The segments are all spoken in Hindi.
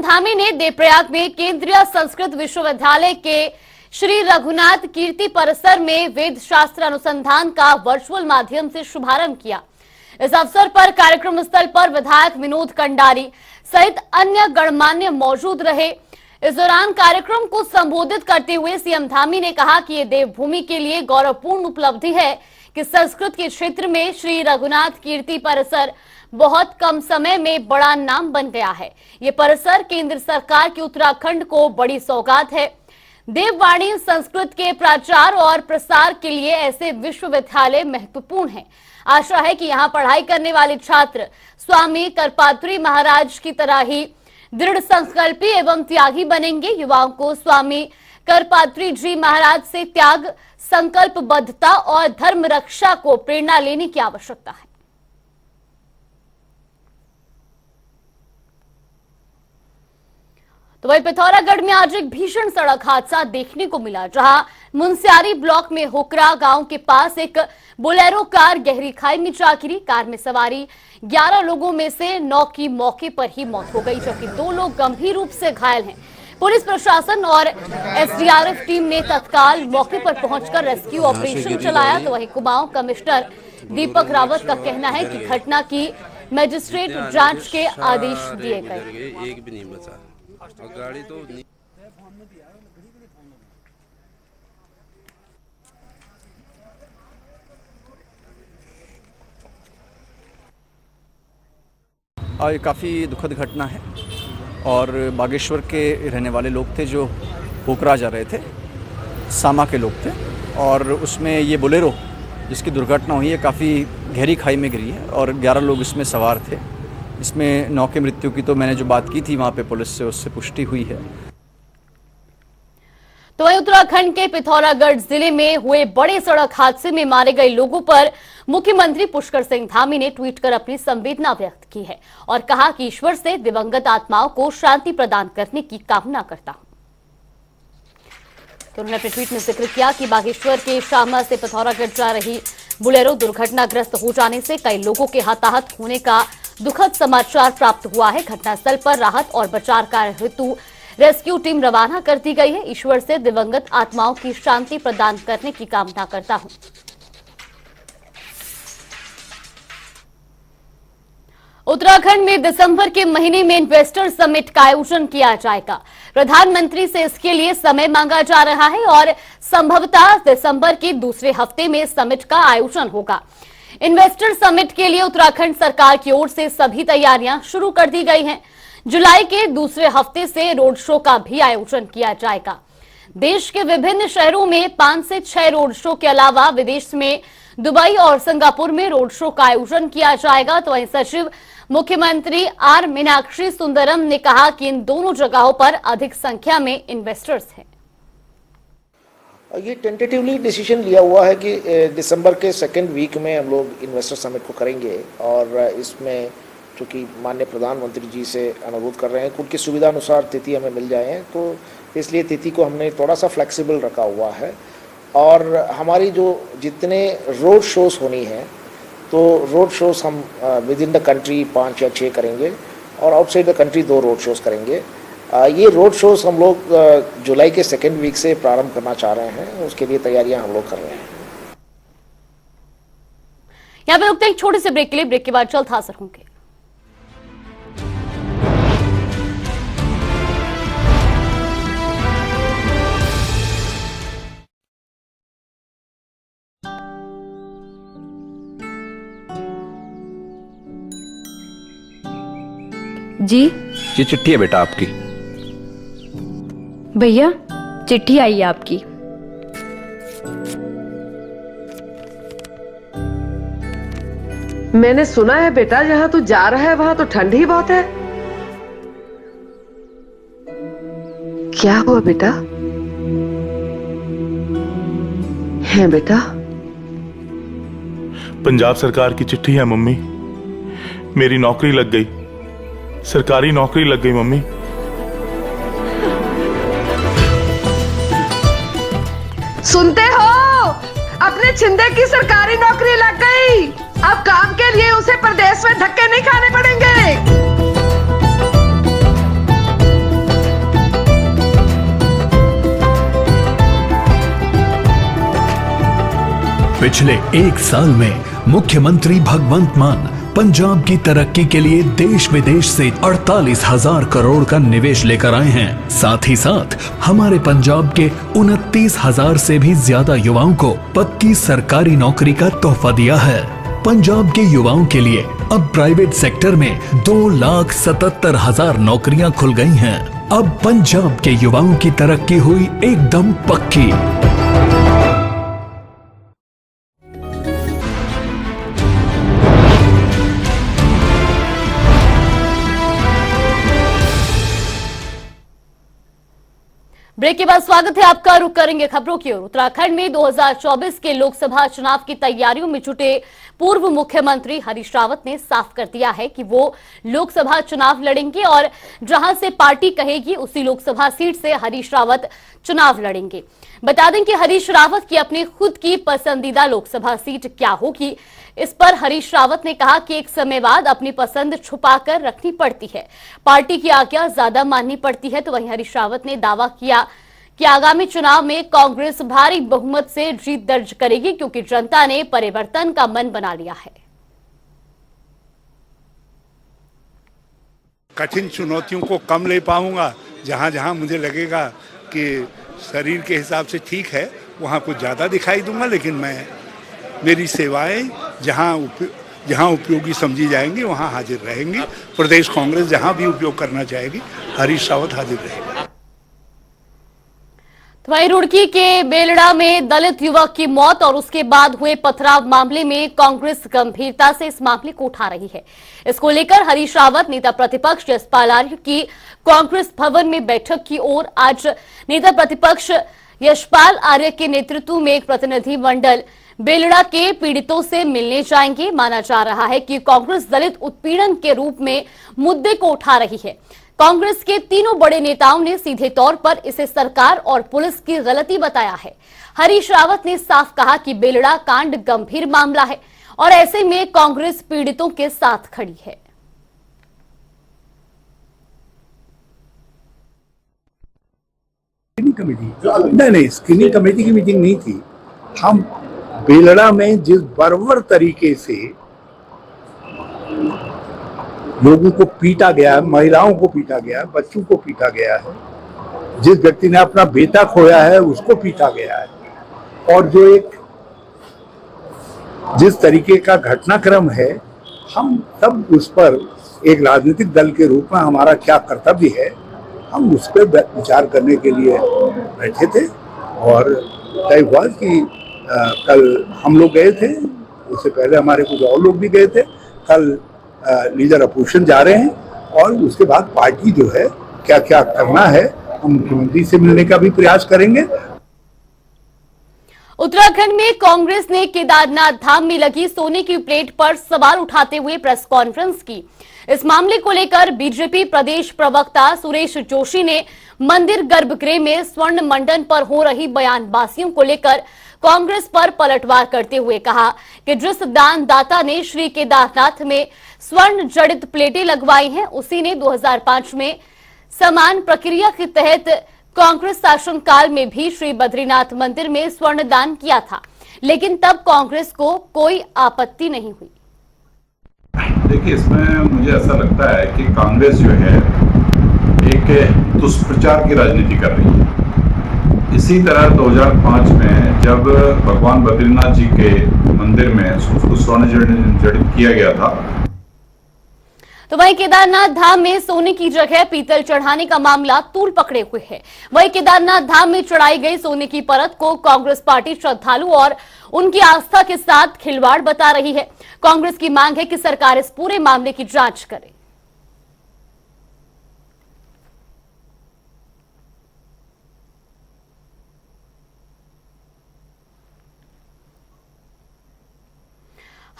धामी ने देवप्रयाग में केंद्रीय संस्कृत विश्वविद्यालय के श्री रघुनाथ कीर्ति परिसर में वेद शास्त्र अनुसंधान का वर्चुअल माध्यम से शुभारंभ किया। इस अवसर पर कार्यक्रम स्थल पर विधायक विनोद कंडारी सहित अन्य गणमान्य मौजूद रहे। इस दौरान कार्यक्रम को संबोधित करते हुए सीएम धामी ने कहा कि ये देवभूमि के लिए गौरवपूर्ण उपलब्धि है कि संस्कृत के क्षेत्र में श्री रघुनाथ कीर्ति परिसर बहुत कम समय में बड़ा नाम बन गया है। ये परिसर केंद्र सरकार की उत्तराखंड को बड़ी सौगात है। देववाणी संस्कृत के प्रचार और प्रसार के लिए ऐसे विश्वविद्यालय महत्वपूर्ण है। आशा है कि यहाँ पढ़ाई करने वाले छात्र स्वामी करपात्री महाराज की तरह ही दृढ़ संकल्पी एवं त्यागी बनेंगे। युवाओं को स्वामी करपात्री जी महाराज से त्याग, संकल्पबद्धता और धर्म रक्षा को प्रेरणा लेने की आवश्यकता है। तो वही पिथौरागढ़ में आज एक भीषण सड़क हादसा देखने को मिला, जहां मुनस्यारी ब्लॉक में होकरा गांव के पास एक बोलेरो कार गहरी खाई में जा गिरी। कार में सवारी 11 लोगों में से 9 की मौके पर ही मौत हो गई, जबकि 2 लोग गंभीर रूप से घायल हैं। पुलिस प्रशासन और एसडीआरएफ टीम ने तत्काल मौके पर पहुंचकर रेस्क्यू ऑपरेशन चलाया। तो वही कुमाऊं कमिश्नर दीपक रावत का कहना है कि घटना की मजिस्ट्रेट जांच के आदेश दिए गए। एक भी नहीं बचा और गाड़ी तो ये काफ़ी दुखद घटना है और बागेश्वर के रहने वाले लोग थे जो होकरा जा रहे थे, सामा के लोग थे, और उसमें ये बोलेरो जिसकी दुर्घटना हुई है काफ़ी गहरी खाई में गिरी है और 11 लोग इसमें सवार थे। इसमें 9 की मृत्यु की तो मैंने जो बात की थी वहाँ पे पुलिस से उससे पुष्टि हुई है। तो वहीं उत्तराखंड के पिथौरागढ़ जिले में हुए बड़े सड़क हादसे में मारे गए लोगों पर मुख्यमंत्री पुष्कर सिंह धामी ने ट्वीट कर अपनी संवेदना व्यक्त की है और कहा कि ईश्वर से दिवंगत आत्माओं को शांति प्रदान करने की कामना करता हूं। तो उन्होंने अपने ट्वीट में जिक्र किया कि बागेश्वर के शामा से पिथौरागढ़ जा रही बुलेरो दुर्घटनाग्रस्त हो जाने से कई लोगों के हताहत होने का दुखद समाचार प्राप्त हुआ है। घटनास्थल पर राहत और बचाव कार्य हेतु रेस्क्यू टीम रवाना कर दी गई है। ईश्वर से दिवंगत आत्माओं की शांति प्रदान करने की कामना करता हूं। उत्तराखंड में दिसंबर के महीने में इन्वेस्टर समिट का आयोजन किया जाएगा। प्रधानमंत्री से इसके लिए समय मांगा जा रहा है और संभवतः दिसंबर के दूसरे हफ्ते में समिट का आयोजन होगा। इन्वेस्टर समिट के लिए उत्तराखंड सरकार की ओर से सभी तैयारियां शुरू कर दी गई हैं। जुलाई के दूसरे हफ्ते से रोड शो का भी आयोजन किया जाएगा। देश के विभिन्न शहरों में 5 से 6 रोड शो के अलावा विदेश में दुबई और सिंगापुर में रोड शो का आयोजन किया जाएगा। तो वहीं सचिव मुख्यमंत्री आर मीनाक्षी सुंदरम ने कहा कि इन दोनों जगहों पर अधिक संख्या में इन्वेस्टर्स हैं। ये टेंटेटिवली डिसीजन लिया हुआ है कि दिसंबर के सेकेंड वीक में हम लोग इन्वेस्टर समिट को करेंगे और इसमें चूँकि माननीय प्रधानमंत्री जी से अनुरोध कर रहे हैं कि उनकी सुविधा अनुसार तिथि हमें मिल जाए, तो इसलिए तिथि को हमने थोड़ा सा फ्लेक्सिबल रखा हुआ है। और हमारी जो जितने रोड शोज़ होनी है तो रोड शोज़ हम विद इन द कंट्री 5 या 6 करेंगे और outside the country 2 road shows करेंगे। ये रोड शोज़ हम लोग जुलाई के सेकेंड वीक से प्रारंभ करना चाह रहे हैं, उसके लिए तैयारियां हम लोग कर रहे हैं। यहाँ पे रुकते हैं एक छोटे से ब्रेक के लिए। ब्रेक के बाद जल्द हाजिर होंगे। जी ये चिट्ठी है बेटा आपकी। भैया चिट्ठी आई है आपकी। मैंने सुना है बेटा जहां तू जा रहा है वहां तो ठंड ही बहुत है। क्या हुआ बेटा? है बेटा? पंजाब सरकार की चिट्ठी है मम्मी। मेरी नौकरी लग गई, सरकारी नौकरी लग गई मम्मी। सुनते हो? अपने छिंदे की सरकारी नौकरी लग गई। अब काम के लिए उसे प्रदेश में धक्के नहीं खाने पड़ेंगे। पिछले एक साल में मुख्यमंत्री भगवंत मान पंजाब की तरक्की के लिए देश विदेश से 48,000 करोड़ का निवेश लेकर आए हैं। साथ ही साथ हमारे पंजाब के 29,000 से भी ज्यादा युवाओं को पक्की सरकारी नौकरी का तोहफा दिया है। पंजाब के युवाओं के लिए अब प्राइवेट सेक्टर में 2,77,000 नौकरियां खुल गई हैं। अब पंजाब के युवाओं की तरक्की हुई एकदम पक्की। ब्रेक के बाद स्वागत है आपका। रुक करेंगे खबरों की ओर। उत्तराखंड में 2024 के लोकसभा चुनाव की तैयारियों में जुटे पूर्व मुख्यमंत्री हरीश रावत ने साफ कर दिया है कि वो लोकसभा चुनाव लड़ेंगे और जहां से पार्टी कहेगी उसी लोकसभा सीट से हरीश रावत चुनाव लड़ेंगे। बता दें कि हरीश रावत की अपनी खुद की पसंदीदा लोकसभा सीट क्या होगी, इस पर हरीश रावत ने कहा कि एक समय बाद अपनी पसंद छुपाकर रखनी पड़ती है, पार्टी की आज्ञा ज्यादा माननी पड़ती है। तो वहीं हरीश रावत ने दावा किया कि आगामी चुनाव में कांग्रेस भारी बहुमत से जीत दर्ज करेगी क्योंकि जनता ने परिवर्तन का मन बना लिया है। कठिन चुनौतियों को कम ले पाऊंगा। जहां जहां मुझे लगेगा कि शरीर के हिसाब से ठीक है वहां कुछ ज्यादा दिखाई दूंगा, लेकिन मेरी सेवाएं जहां उपयोगी समझी जाएंगी वहां हाजिर रहेंगी। प्रदेश कांग्रेस जहां भी उपयोग करना चाहेगी हरीश रावत हाजिर रहेगा। वहीं रुड़की के बेलड़ा में दलित युवक की मौत और उसके बाद हुए पथराव मामले में कांग्रेस गंभीरता से इस मामले को उठा रही है। इसको लेकर हरीश रावत नेता प्रतिपक्ष यशपाल आर्य की कांग्रेस भवन में बैठक की ओर आज नेता प्रतिपक्ष यशपाल आर्य के नेतृत्व में एक प्रतिनिधि मंडल बेलड़ा के पीड़ितों से मिलने जाएंगे। माना जा रहा है कि कांग्रेस दलित उत्पीड़न के रूप में मुद्दे को उठा रही है। कांग्रेस के तीनों बड़े नेताओं ने सीधे तौर पर इसे सरकार और पुलिस की गलती बताया है। हरीश रावत ने साफ कहा कि बेलड़ा कांड गंभीर मामला है और ऐसे में कांग्रेस पीड़ितों के साथ खड़ी है। नहीं, स्क्रीनिंग कमेटी की मीटिंग नहीं थी। हम बेलड़ा में जिस बर्बर तरीके से लोगों को पीटा गया है, महिलाओं को पीटा गया है, बच्चों को पीटा गया है, जिस व्यक्ति ने अपना बेटा खोया है उसको पीटा गया है, और जो जिस तरीके का घटनाक्रम है, हम सब उस पर एक राजनीतिक दल के रूप में हमारा क्या कर्तव्य है, हम उस पर विचार करने के लिए बैठे थे। और तय हुआ कि कल हम लोग गए थे, उससे पहले हमारे कुछ और लोग भी गए थे। कल लीडर अपोजिशन जा रहे हैं और उसके बाद पार्टी जो है क्या क्या करना है हम मुख्यमंत्री से मिलने का भी प्रयास करेंगे। उत्तराखंड में कांग्रेस ने केदारनाथ धाम में लगी सोने की प्लेट पर सवाल उठाते हुए प्रेस कॉन्फ्रेंस की। इस मामले को लेकर बीजेपी प्रदेश प्रवक्ता सुरेश जोशी ने मंदिर गर्भगृह में स्वर्ण मंडन पर हो रही बयानबाजियों को लेकर कांग्रेस पर पलटवार करते हुए कहा कि जिस दानदाता ने श्री केदारनाथ में स्वर्ण जड़ित प्लेटें लगवाई हैं, उसी ने 2005 में समान प्रक्रिया के तहत कांग्रेस शासनकाल में भी श्री बद्रीनाथ मंदिर में स्वर्ण दान किया था, लेकिन तब कांग्रेस को कोई आपत्ति नहीं हुई। देखिए, इसमें मुझे ऐसा लगता है कि कांग्रेस जो है एक दुष्प्रचार की राजनीति कर रही है। इसी तरह 2005 में जब भगवान बद्रीनाथ जी के मंदिर में उसको स्वर्ण जड़ित किया गया था, तो वहीं केदारनाथ धाम में सोने की जगह पीतल चढ़ाने का मामला तूल पकड़े हुए है। वहीं केदारनाथ धाम में चढ़ाई गई सोने की परत को कांग्रेस पार्टी श्रद्धालु और उनकी आस्था के साथ खिलवाड़ बता रही है। कांग्रेस की मांग है कि सरकार इस पूरे मामले की जांच करे।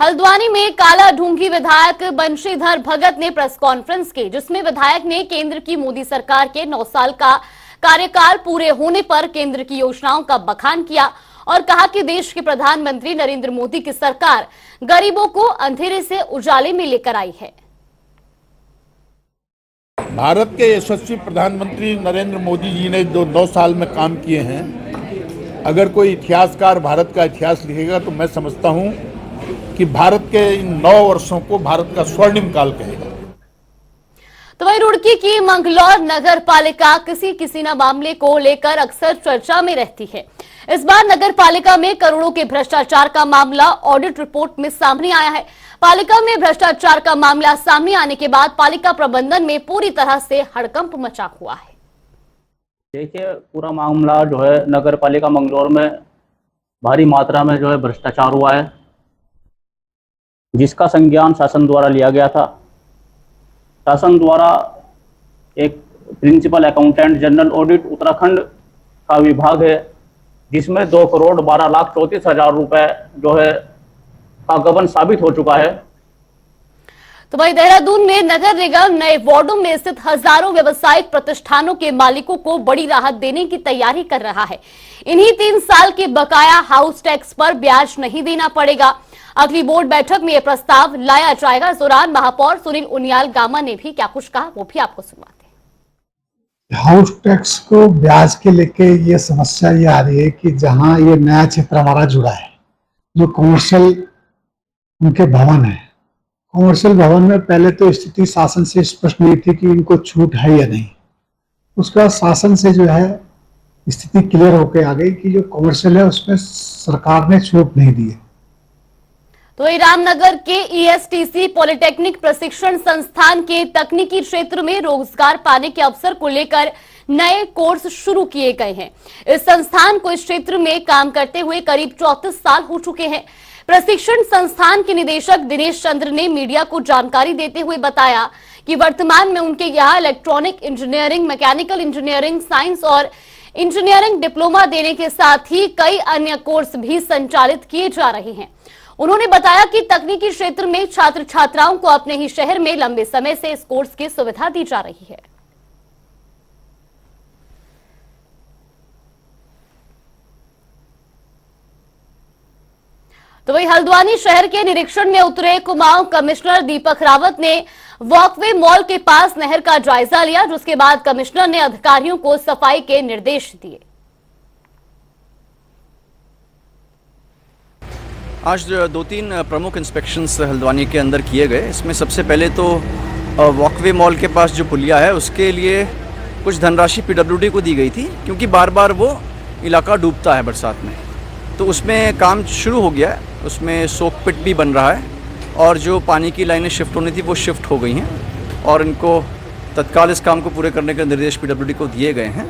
हल्द्वानी में काला ढूंगी विधायक बंशीधर भगत ने प्रेस कॉन्फ्रेंस की, जिसमें विधायक ने केंद्र की मोदी सरकार के 9 साल का कार्यकाल पूरे होने पर केंद्र की योजनाओं का बखान किया और कहा कि देश के प्रधानमंत्री नरेंद्र मोदी की सरकार गरीबों को अंधेरे से उजाले में लेकर आई है। भारत के यशस्वी प्रधानमंत्री नरेंद्र मोदी जी ने जो 9 साल में काम किए हैं, अगर कोई इतिहासकार भारत का इतिहास लिखेगा तो मैं समझता हूँ कि भारत के इन 9 वर्षों को भारत का स्वर्णिम काल कहेगा। तो वहीं रुड़की की मंगलौर नगर पालिका किसी न मामले को लेकर अक्सर चर्चा में रहती है। इस बार नगर पालिका में करोड़ों के भ्रष्टाचार का मामला ऑडिट रिपोर्ट में सामने आया है। पालिका में भ्रष्टाचार का मामला सामने आने के बाद पालिका प्रबंधन में पूरी तरह से हड़कंप मचा हुआ है। देखिए, पूरा मामला जो है नगर पालिका मंगलौर में भारी मात्रा में जो है भ्रष्टाचार हुआ है, जिसका संज्ञान शासन द्वारा लिया गया था। शासन द्वारा एक principal accountant general audit Uttarakhand का विभाग है, जिसमें 2,12,34,000 रुपए जो है का गबन साबित हो चुका है। तो वहीं देहरादून में नगर निगम नए वार्डों में स्थित हजारों व्यावसायिक प्रतिष्ठानों के मालिकों को बड़ी राहत देने की तैयारी कर रहा है। इन्हीं 3 साल के बकाया हाउस टैक्स पर ब्याज नहीं देना पड़ेगा। अगली बोर्ड बैठक में यह प्रस्ताव लाया जाएगा। इस दौरान महापौर सुनील उनियाल गामा ने भी क्या कुछ कहा, वो भी आपको सुनवाते हैं। हाउस टैक्स को ब्याज के लेके ये समस्या ये आ रही है कि जहां ये नया क्षेत्र हमारा जुड़ा है, जो कमर्शियल उनके भवन है, कमर्शियल भवन में पहले तो स्थिति शासन से स्पष्ट नहीं थी कि इनको छूट है या नहीं। उसके बाद शासन से जो है स्थिति क्लियर होकर आ गई कि जो कमर्शियल है उसमें सरकार ने छूट नहीं दी है। तो रामनगर के ESTC पॉलिटेक्निक प्रशिक्षण संस्थान के तकनीकी क्षेत्र में रोजगार पाने के अवसर को लेकर नए कोर्स शुरू किए गए हैं। इस संस्थान को इस क्षेत्र में काम करते हुए करीब 34 साल हो चुके हैं। प्रशिक्षण संस्थान के निदेशक दिनेश चंद्र ने मीडिया को जानकारी देते हुए बताया कि वर्तमान में उनके यहाँ electronic engineering, mechanical engineering, science और इंजीनियरिंग डिप्लोमा देने के साथ ही कई अन्य कोर्स भी संचालित किए जा रहे हैं। उन्होंने बताया कि तकनीकी क्षेत्र में छात्र छात्राओं को अपने ही शहर में लंबे समय से इस कोर्स की सुविधा दी जा रही है। तो वही हल्द्वानी शहर के निरीक्षण में उतरे कुमाऊं कमिश्नर दीपक रावत ने वॉकवे मॉल के पास नहर का जायजा लिया, जिसके बाद कमिश्नर ने अधिकारियों को सफाई के निर्देश दिए। आज 2-3 प्रमुख इंस्पेक्शंस हल्द्वानी के अंदर किए गए। इसमें सबसे पहले तो वॉकवे मॉल के पास जो पुलिया है उसके लिए कुछ धनराशि PWD को दी गई थी, क्योंकि बार बार वो इलाका डूबता है बरसात में। तो उसमें काम शुरू हो गया है, उसमें सोक पिट भी बन रहा है और जो पानी की लाइनें शिफ्ट होनी थी वो शिफ्ट हो गई हैं और इनको तत्काल इस काम को पूरे करने के निर्देश PWD को दिए गए हैं।